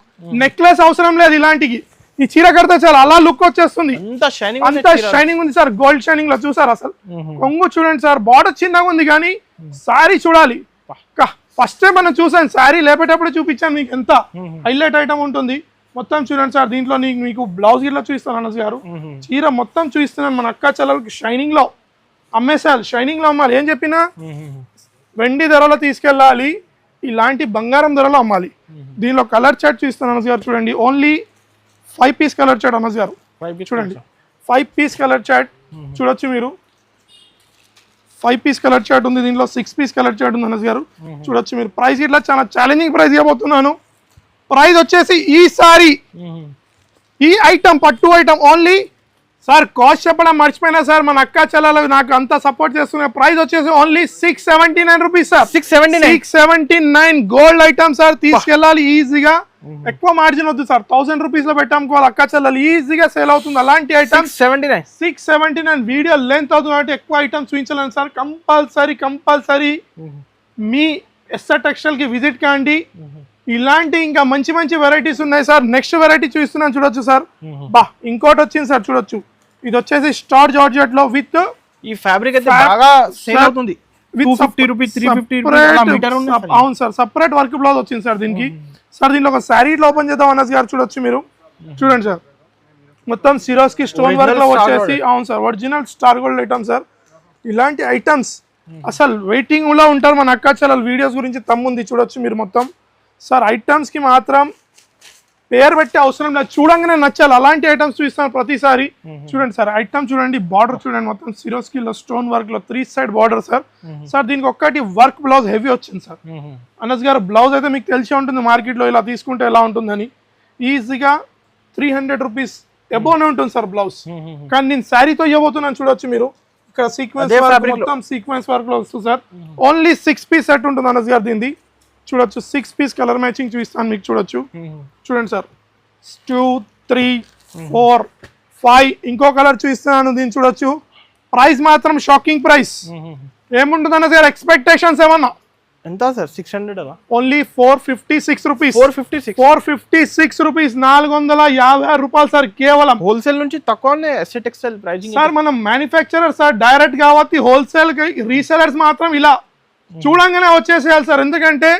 నెక్లెస్ అవసరం లేదు. ఇలాంటికి ఈ చీర కడితే చాలా అలా లుక్ వచ్చేస్తుంది, అంత షైనింగ్ అంత షైనింగ్ ఉంది సార్. గోల్డ్ షైనింగ్ లో చూసారు అసలు. కొంగు చూడండి సార్, బార్డర్ చిన్నగా ఉంది కానీ సారీ చూడాలి. ఫస్ట్ టైం మనం చూసాను, శారీ లేపేటప్పుడు చూపించాను మీకు, ఎంత హైలైట్ ఐటమ్ ఉంటుంది. మొత్తం చూడండి సార్, దీంట్లో మీకు బ్లౌజ్ గిట్లా చూపిస్తాను అనస్ గారు. చీర మొత్తం చూపిస్తున్నాను మన అక్క చెల్లెలకి. షైనింగ్ లో అమ్మేసాలి, షైనింగ్ లో అమ్మాలి. ఏం చెప్పినా వెండి ధరలో తీసుకెళ్ళాలి, ఇలాంటి బంగారం ధరలో అమ్మాలి. దీనిలో కలర్ చార్ట్ చూపిస్తాను అనస్ గారు. చూడండి, only 5 piece colour chart Anas గారు. చూడండి 5 పీస్ కలర్ చార్ట్ చూడొచ్చు మీరు. 5 పీస్ కలర్ చార్ట్ ఉంది, దీనిలో 6 పీస్ కలర్ చార్ట్ ఉంది అనస్ గారు. చూడొచ్చు మీరు. ప్రైస్ ఇట్లా చాలా ఛాలెంజింగ్ ప్రైస్ ఇవ్వబోతున్నాను. ప్రైస్ వచ్చేసి ఈసారి ఈ ఐటమ్ పట్టు ఐటమ్ ఓన్లీ సార్, కాస్ట్ చెప్పడం మర్చిపోయినా సార్, మన అక్క చెల్లెలు నాకు అంతా సపోర్ట్ చేస్తున్న. ప్రైస్ వచ్చేసి only 679 rupees sir. 679 gold item sir. తీసుకెళ్ళాలి ఈజీగా, ఎక్కువ మార్జిన్ వద్దు సార్. 1000 రూపీస్ లో పెట్టాముకోవాలి, అక్క చెల్లెలు ఈజీగా సేల్ అవుతుంది. అలాంటి ఐటమ్ 679. వీడియో లెంత్ అవుతుంది కాబట్టి ఎక్కువ ఐటమ్స్ చూపించలేను సార్. కంపల్సరీ మీ ఎస్ఆర్ టెక్స్టైల్ కి విజిట్ కాండి. ఇలాంటి ఇంకా మంచి మంచి వెరైటీస్ ఉన్నాయి సార్. నెక్స్ట్ వెరైటీ చూస్తున్నాను, చూడొచ్చు సార్. బా, ఇంకోటి వచ్చింది సార్, చూడొచ్చు. ఇది వచ్చేసి స్టార్ జార్జెట్ లో విత్ ఈ ఫ్యాబ్రిక్ అయితే బాగా సేల్ అవుతుంది. 250 రూపీస్ 350 మీటర్ ఉంది. అవును సార్, సెపరేట్ వర్క్ బ్లౌజ్ వచ్చింది సార్ దీనికి. సార్ దీనిలో ఒక శారీ ఓపెన్ చేద్దాం అనస్ గారు. చూడొచ్చు మీరు. చూడండి సార్, మొత్తం సిరోస్ కి స్టోన్ వర్క్ లో వచ్చేసి, అవును sir, original star gold item sir. ఇలాంటి ఐటమ్స్ అసలు వెయిటింగ్ లో ఉంటారు మన అక్క చెల్లెలు. వీడియోస్ గురించి తమ్ముంది, చూడొచ్చు మీరు మొత్తం సార్. ఐటమ్స్ కి మాత్రం పేరు పెట్టే అవసరం లేదు, చూడంగానే నచ్చాలి. అలాంటి ఐటమ్స్ చూపిస్తాను ప్రతిసారి. చూడండి సార్, ఐటమ్ చూడండి, బార్డర్ చూడండి, మొత్తం సిరోస్కి లో స్టోన్ వర్క్ లో 3 సైడ్ బార్డర్ సార్. సార్ దీనికి ఒక్కటి వర్క్ బ్లౌజ్ హెవీ వచ్చింది సార్. అనస్ గారు, బ్లౌజ్ అయితే మీకు తెలిసే ఉంటుంది మార్కెట్ లో ఇలా తీసుకుంటే ఎలా ఉంటుందని. ఈజీగా 300 రూపీస్ ఎబోనే ఉంటుంది సార్ బ్లౌజ్. కానీ నేను శారీతో ఇవ్వబోతున్నాను. చూడొచ్చు మీరు, ఇక్కడ సీక్వెన్స్ వర్క్, మొత్తం సీక్వెన్స్ వర్క్ లో వస్తుంది సార్. ఓన్లీ 6 పీస్ సెట్ ఉంటుంది అనస్ గారు దీనిది. చూడొచ్చు, 6 పీస్ కలర్ మ్యాచింగ్ చూపిస్తాను మీకు. చూడొచ్చు, చూడండి సార్, 2 3 4 5 ఇంకో కలర్ చూపిస్తున్నాను దీన్ని. చూడొచ్చు, ప్రైస్ మాత్రం షాకింగ్ ప్రైస్. ఏముంటుంది అన్న సార్ ఎక్స్పెక్టేషన్స్ ఏమన్నా? ఎంత సార్? 600 అలా? Only 456 rupees. 456 రూపీస్, 456 రూపాయలు సార్. కేవలం హోల్సేల్ నుంచి తక్కువనే ఎస్ఆర్ టెక్స్టైల్ ప్రైజింగ్ సార్. మనం మ్యానుఫ్యాక్చరర్ సార్, డైరెక్ట్ కాబట్టి హోల్సేల్ రీసెలర్స్ మాత్రం ఇలా చూడంగానే వచ్చేసేయాలి సార్. ఎందుకంటే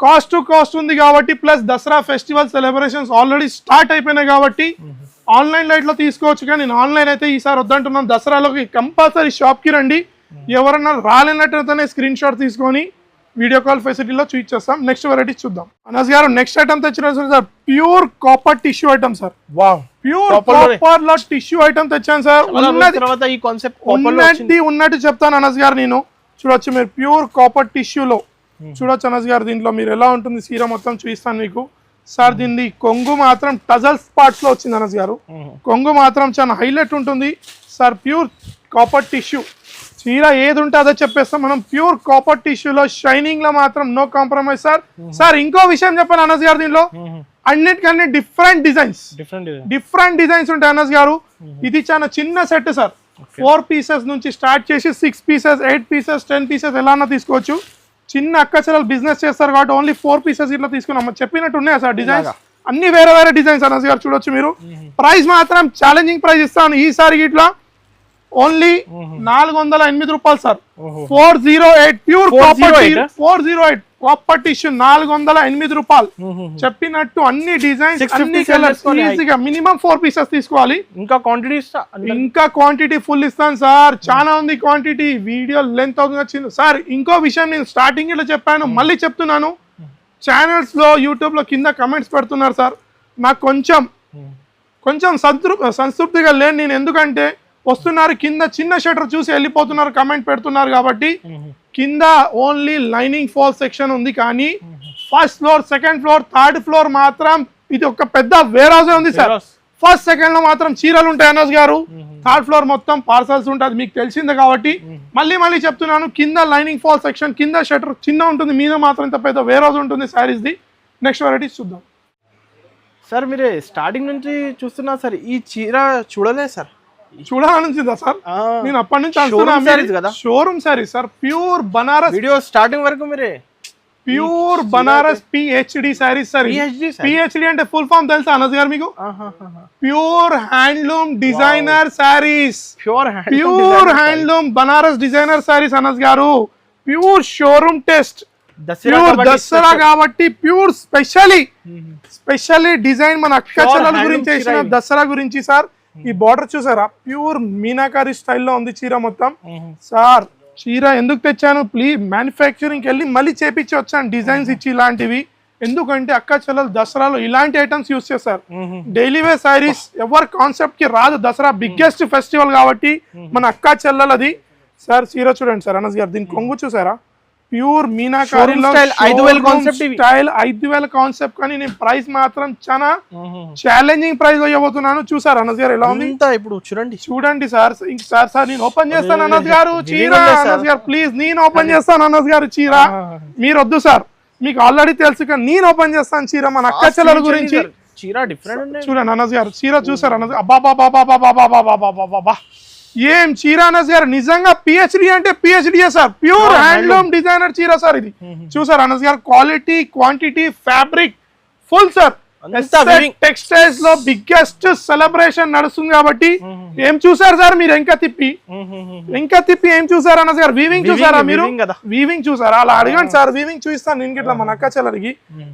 కాస్ట్ టు కాస్ట్ ఉంది కాబట్టి, plus Dasara festival celebrations already start అయిపోయినాయి కాబట్టి ఆన్లైన్ లో ఇట్లా తీసుకోవచ్చు. కానీ నేను ఆన్లైన్ అయితే ఈసారి వద్దంటున్నాను. దసరాలోకి కంపల్సరీ షాప్ కి రండి. ఎవరన్నా రాలేనట్టయితేనే స్క్రీన్ షాట్ తీసుకొని వీడియో కాల్ ఫెసిలిటీలో చూపించేస్తాం. నెక్స్ట్ వెరైటీ చూద్దాం. అనస్ గారు, నెక్స్ట్ ఐటమ్ తెచ్చిన sir, pure copper tissue item sir. Pure copper లో టిష్యూ ఐటమ్ తెచ్చాను సార్. ఉన్నట్టు చెప్తాను అనస్ గారు నేను. చూడొచ్చు మీరు, ప్యూర్ కాపర్ టిష్యూలో చూడొచ్చు అనస్ గారు. దీంట్లో మీరు ఎలా ఉంటుంది చీర మొత్తం చూపిస్తాను మీకు సార్. దీన్ని కొంగు మాత్రం టజల్ స్పాట్స్ లో వచ్చింది అనస్ గారు. కొంగు మాత్రం చాలా హైలైట్ ఉంటుంది సార్. ప్యూర్ కాపర్ టిష్యూ చీర ఏది ఉంటే అదే చెప్పేస్తాం మనం. ప్యూర్ కాపర్ టిష్యూలో షైనింగ్ లో మాత్రం నో కాంప్రమైజ్ సార్. సార్ ఇంకో విషయం చెప్పాను అనస్ గారు, దీనిలో అన్నిటికన్నా డిఫరెంట్ డిజైన్స్ ఉంటాయి అనస్ గారు. ఇది చాలా చిన్న సెట్ సార్. 4 పీసెస్ నుంచి స్టార్ట్ చేసి 6 పీసెస్ 8 పీసెస్ 10 పీసెస్ ఎలా తీసుకోవచ్చు. చిన్న అక్క చెల్లెలు బిజినెస్ చేస్తారు కాబట్టి ఓన్లీ 4 పీసెస్ ఇట్లా తీసుకున్నాం. చెప్పినట్టు ఉన్నాయా సార్ డిజైన్స్ అన్ని వేరే డిజైన్స్ అనస్ గారు. చూడొచ్చు మీరు. ప్రైస్ మాత్రం ఛాలెంజింగ్ ప్రైస్ ఇస్తాను ఈసారి ఇట్లా. ఓన్లీ 408 రూపాయలు sir. 408 pure copper 408 copper tissue 408 రూపాయలు. చెప్పినట్టు అన్ని డిజైన్స్ అన్ని కలర్స్ ఈజీగా మినిమం 4 పీసెస్ తీసుకోవాలి. ఇంకా క్వాంటిటీ ఫుల్ ఇస్తాను సార్. చాలా ఉంది క్వాంటిటీ. వీడియో లెంత్ అవుతుంది సార్. ఇంకో విషయం నేను స్టార్టింగ్ లో చెప్పాను, మళ్ళీ చెప్తున్నాను. ఛానల్స్ లో యూట్యూబ్ లో కింద కమెంట్స్ పెడుతున్నారు సార్. నాకు కొంచెం సంతృప్తిగా లేను నేను. ఎందుకంటే వస్తున్నారు కింద చిన్న షట్టర్ చూసి వెళ్ళిపోతున్నారు, కమెంట్ పెడుతున్నారు కాబట్టి. కింద ఓన్లీ లైనింగ్ ఫాల్ సెక్షన్ ఉంది, కానీ first floor, second floor, third floor మాత్రం ఇది ఒక పెద్ద వేర్ హౌస్ ఉంది సార్. ఫస్ట్ సెకండ్ లో మాత్రం చీరలు ఉంటాయి అనస్ గారు. థర్డ్ ఫ్లోర్ మొత్తం పార్సల్స్ ఉంటుంది, మీకు తెలిసిందే కాబట్టి మళ్ళీ చెప్తున్నాను. కింద లైనింగ్ ఫాల్ సెక్షన్, కింద షట్టర్ చిన్న ఉంటుంది, మీద మాత్రం ఇంత పెద్ద వేర్ హౌస్ ఉంటుంది సారీస్ ది. నెక్స్ట్ వెరైటీస్ చూద్దాం సార్. మీరు స్టార్టింగ్ నుంచి చూస్తున్నా సార్, ఈ చీర చూడలేదు సార్? చూడాలనించిందా సార్? నేను అప్పటి నుంచి showroom saree sir. Pure Banaras. Video starting వరకు మీరే pure Banaras PhD sarees sir. PhD అంటే ఫుల్ ఫామ్ తెలుసా అనస్ గారు మీకు? Pure handloom designer sarees, pure handloom Banaras designer sarees Anas garu. Pure showroom test, pure Dasara కాబట్టి ప్యూర్ స్పెషల్లీ డిజైన్ మన అక్క చెల్లెల గురించి వేసిన దసరా గురించి సార్. ఈ బార్డర్ చూసారా, ప్యూర్ మీనాకారి స్టైల్లో ఉంది చీర మొత్తం సార్. చీర ఎందుకు తెచ్చాను, ప్లీజ్ మ్యానుఫ్యాక్చరింగ్కి వెళ్ళి మళ్ళీ చేపించి వచ్చాను డిజైన్స్ ఇచ్చి ఇలాంటివి. ఎందుకంటే అక్క చెల్లెలు దసరాలో ఇలాంటి ఐటమ్స్ యూస్ చేస్తారు. డైలీ వేర్ సారీస్ ఎవరి కాన్సెప్ట్ కి రాదు. దసరా బిగ్గెస్ట్ ఫెస్టివల్ కాబట్టి మన అక్క చెల్లెలది సార్. చీర చూడండి సార్ అనస్ గారు, దీని కొంగు చూసారా, ప్యూర్ మీనాకారిలో స్టైల్ 5000 కాన్సెప్ట్. కానీ నేను ప్రైస్ మాత్రం చాలా ఛాలెంజింగ్ ప్రైస్ ఇవ్వబోతున్నాను. చూసారు అనస్ గారు ఎలా ఉంది ఇప్పుడు చూడండి సార్. సార్ నేను ఓపెన్ చేస్తాను అనస్ గారు చీర. అనస్ గారు ప్లీజ్, నేను ఓపెన్ చేస్తాను అనస్ గారు చీర. మీరు వద్దు సార్, మీకు ఆల్రెడీ తెలుసు కానీ నేను ఓపెన్ చేస్తాను చీర మన అక్క చెల్లెల గురించి. చీర డిఫరెంట్ చూడండి అనస్ గారు, చీర చూసారు అనస్ అబ్బా ఏం చీర అనస్ గారు. నిజంగా పిహెచ్డి అంటే PhD sir. Pure handloom designer చీర సార్ ఇది. చూసారు అనస్ గారు, quality quantity fabric full sir. Textiles లో బిగ్గెస్ట్ సెలబ్రేషన్ నడుస్తుంది కాబట్టి ఏం చూసారు సార్ మీరు? ఇంకా తిప్పి ఏం చూసారు అనస్ గారు? వీవింగ్ చూసారా మీరు? వీవింగ్ చూసారా? అలా అడగండి సార్, వీవింగ్ చూపిస్తాను నేను గిట్లా మన అక్క చెల్లరికి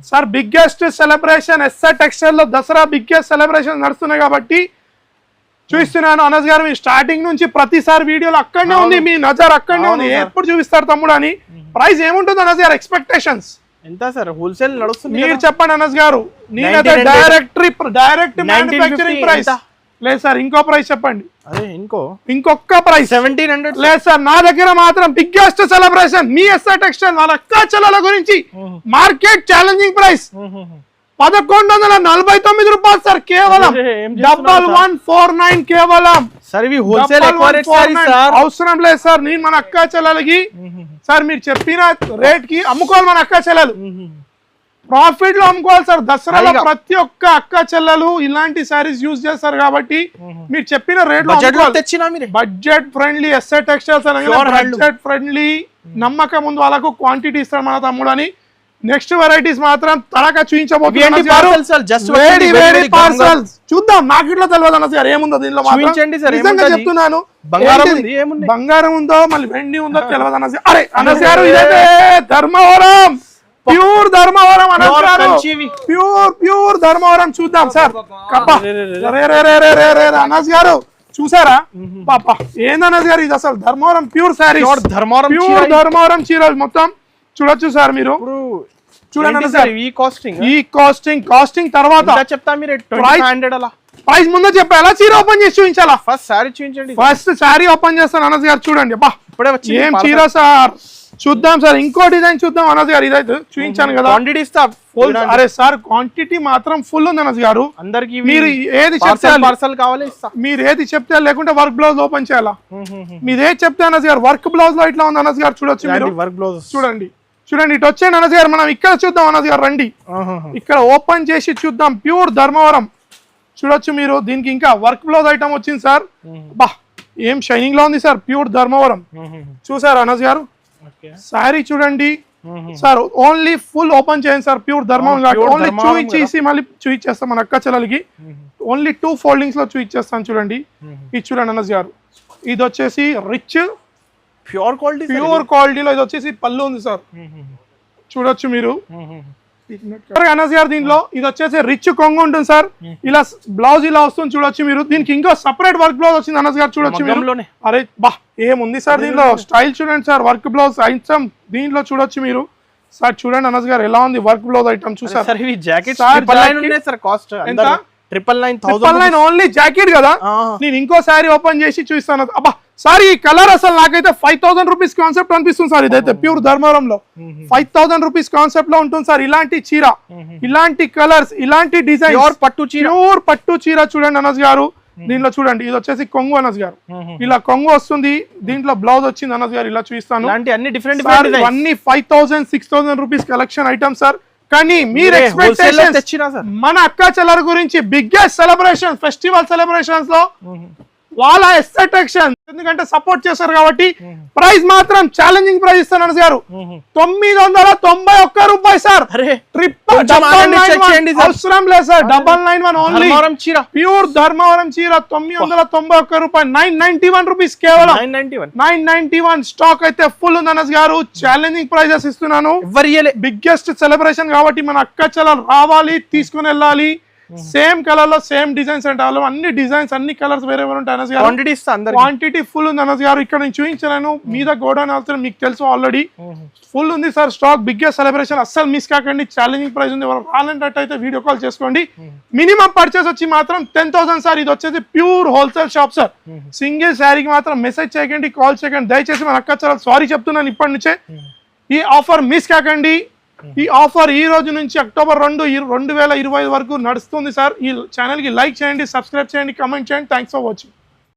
sir. Biggest celebration SR textile లో దసరా బిగ్గెస్ట్ సెలబ్రేషన్ నడుస్తున్నాయి కాబట్టి చూపిస్తున్నాను అనస్ గారు. మీ స్టార్టింగ్ నుంచి ప్రతిసారి వీడియోలో అక్కడనే ఉంది, మీ నజర్ అక్కడనే ఉంది. ఎప్పుడు చూపిస్తారు తమ్ముడు అని. ప్రైస్ ఏముంటుంది అనస్ గారు? ఎక్స్పెక్టేషన్స్ ఎంత సార్? హోల్సేల్ నడుస్తుంది మీరు చెప్పండి అనస్ గారు. నేనైతే డైరెక్ట్ మ్యానుఫ్యాక్చరింగ్ ప్రైస్ లేదు సార్. ఇంకో ప్రైస్ చెప్పండి. ఇంకొక ప్రైస్ 1700 లేదు సార్. నా దగ్గర మాత్రం బిగ్గెస్ట్ సెలబ్రేషన్ మీ ఎస్ఆర్ టెక్స్టైల్ వాళ్ళ అక్క చెల్లెల గురించి మార్కెట్ ఛాలెంజింగ్ ప్రైస్ 1149 రూపాయలు సార్. కేవలం 1149 కేవలం. అవసరం లేదు సార్. నేను మన అక్క చెల్లెలకి సార్ మీరు చెప్పిన రేట్ కి అమ్ముకోవాలి. మన అక్క చెల్లెలు ప్రాఫిట్ లో అమ్ముకోవాలి సార్. దసరాలో ప్రతి ఒక్క అక్క చెల్లెలు ఇలాంటి సారీస్ యూజ్ చేస్తారు కాబట్టి మీరు చెప్పిన rate budget friendly SR textiles budget friendly నమ్మకం ముందు వాళ్ళకు క్వాంటిటీ ఇస్తారు మన తమ్ముడు అని. నెక్స్ట్ వెరైటీస్ మాత్రం తడక చూపించబోతున్నాను. చూద్దాం, నాకు ఇట్లా తెలియదు అనస్ గారు ఏముందో దీనిలో. నిజంగా చెప్తున్నాను, బంగారం ఉందో మళ్ళీ వెండి ఉందో తెలియదు అనస్. అరే అనస్ గారు ఇదైతే ధర్మవరం, ప్యూర్ ధర్మవరం అనస్ గారు, ప్యూర్ ధర్మవరం. చూద్దాం సార్. అనస్ గారు చూసారా పాప ఏందనస్ గారు, ఇది అసలు Dharmavaram pure sorry, pure Dharmavaram చీరలు మొత్తం చూడొచ్చు సార్ మీరు. చూడండి సార్, ఈ కాస్టింగ్ తర్వాత చెప్తా మీరు ప్రైస్ ముందే చెప్పాలా? చీర ఓపెన్ చేసి చూపించాలా? ఫస్ట్ సారీ ఓపెన్ చేస్తాను అనస్ గారు. చూడండి అబ్బా ఏం చీర సార్. చూద్దాం సార్, ఇంకో డిజైన్ చూద్దాం అనస్ గారు. ఇదైతే చూపించాను కదా. అరే సార్ క్వాంటిటీ మాత్రం ఫుల్ ఉంది అనస్ గారు. అందరికి మీరు ఏది చెప్తే మీరు ఏది చెప్తే లేకుంటే వర్క్ బ్లౌజ్ ఓపెన్ చేయాలా? మీరు ఏది చెప్తే అనస్ గారు. వర్క్ బ్లౌజ్ లో ఇట్లా ఉంది అనస్ గారు. చూడొచ్చు మీరు. వర్క్ బ్లౌజ్ చూడండి ఇటు వచ్చేయండి అనస్ గారు. మనం ఇక్కడ చూద్దాం అనస్ గారు. రండి ఇక్కడ ఓపెన్ చేసి చూద్దాం. ప్యూర్ ధర్మవరం చూడొచ్చు మీరు. దీనికి ఇంకా వర్క్ బ్లౌజ్ ఐటమ్ వచ్చింది సార్. బా ఏం షైనింగ్ లో ఉంది సార్. ప్యూర్ ధర్మవరం చూసారు అనస్ గారు. సారీ చూడండి సార్. ఓన్లీ ఫుల్ ఓపెన్ చేయండి సార్. ప్యూర్ ధర్మవరం ఓన్లీ చూపించేసి మళ్ళీ చూపించేస్తాం మన అక్క చెల్లెలకి. ఓన్లీ 2 ఫోల్డింగ్స్ లో చూపించేస్తాను. చూడండి ఇది చూడండి అనస్ గారు. ఇది వచ్చేసి రిచ్ ప్యూర్ క్వాలిటీలో ఇది వచ్చేసి పళ్ళు ఉంది సార్. చూడొచ్చు మీరు అనస్ గారు. దీనిలో ఇది వచ్చేసి రిచ్ కొంగు ఉంటుంది సార్. ఇలా బ్లౌజ్ ఇలా వస్తుంది చూడొచ్చు మీరు. దీనికి ఇంకో సపరేట్ వర్క్ బ్లౌజ్ వచ్చింది అనస్ గారు. చూడొచ్చు మీరు. అరే బా ఏముంది సార్ దీనిలో స్టైల్ చూడండి సార్. వర్క్ బ్లౌజ్ ఐటమ్ దీంట్లో చూడొచ్చు మీరు సార్. చూడండి అనస్ గారు ఎలా ఉంది వర్క్ బ్లౌజ్ ఐటమ్. చూసారు ట్రిపుల్ నైన్ ఓన్లీ జాకెట్ కదా. నేను ఇంకో సారీ ఓపెన్ చేసి చూస్తాను. అబ్బా సార్ ఈ కలర్ అసలు నాకైతే 5000 రూపీస్ కాన్సెప్ట్ అనిపిస్తుంది సార్. ఇదైతే ప్యూర్ ధర్మవరంలో 5000 రూపీస్ కాన్సెప్ట్ లో ఉంటుంది సార్. ఇలాంటి చీర, ఇలాంటి కలర్స్, ఇలాంటి డిజైన్, ప్యూర్ పట్టు చీర చూడండి అనస్ గారు. దీనిలో చూడండి ఇది వచ్చేసి కొంగు అనస్ గారు. ఇలా కొంగు వస్తుంది. దీంట్లో బ్లౌజ్ వచ్చింది అనస్ గారు. ఇలా చూపిస్తాను. అన్ని 5000-6000 రూపీస్ కలెక్షన్ ఐటమ్ సార్. కానీ మీరు ఎక్స్పెక్టేషన్ మన అక్క చెల్లెల గురించి బిగ్గెస్ట్ సెలబ్రేషన్ ఫెస్టివల్ సెలబ్రేషన్స్ లో వాళ్ళ ఎక్స్పెక్టేషన్, ఎందుకంటే సపోర్ట్ చేశారు కాబట్టి ప్రైస్ మాత్రం ఛాలెంజింగ్ ప్రైస్ ఇస్తాను అనస్ గారు. 991 రూపాయి సార్. అవసరం లేదు సార్, 991 ఓన్లీ. ప్యూర్ ధర్మవరం చీర 991 రూపాయలు, 991 రూపీస్ కేవలం. 991 స్టాక్ అయితే ఫుల్ ఉంది అనస్ గారు. ఛాలెంజింగ్ ప్రైజెస్ ఇస్తున్నాను. బిగ్గెస్ట్ సెలబ్రేషన్ కాబట్టి మన అక్క చెల్లెలు రావాలి, తీసుకుని వెళ్ళాలి. సేమ్ కలర్ లో సేమ్ డిజైన్స్ అంటే అన్ని డిజైన్స్ అన్ని కలర్స్ వేరే ఉంటాయి అనస్ గారు. క్వాంటిటీ ఫుల్ ఉంది అనస్ గారు. ఇక్కడ నేను చూపించలేను, మీద గోడౌన్ వెళ్తాను, మీకు తెలుసు ఆల్రెడీ ఫుల్ ఉంది సార్ స్టాక్. బిగ్గెస్ట్ సెలబ్రేషన్, అస్సలు మిస్ కాకండి. ఛాలెంజింగ్ ప్రైస్ ఉంది. రాలంటే అయితే వీడియో కాల్ చేసుకోండి. మినిమం పర్చేస్ వచ్చి మాత్రం 10,000 సార్. ఇది వచ్చేసి pure wholesale shop sir. Single శారీకి మాత్రం మెసేజ్ చేయకండి, కాల్ చేయకండి దయచేసి. మన అక్క చాలా సారీ చెప్తున్నాను ఇప్పటి నుంచే. ఈ ఆఫర్ మిస్ కాకండి. ఈ ఆఫర్ ఈ రోజు నుంచి అక్టోబర్ 2, 2025 వరకు నడుస్తుంది సార్. ఈ ఛానల్ కి లైక్ చేయండి, సబ్స్క్రైబ్ చేయండి, కామెంట్ చేయండి. Thanks for watching.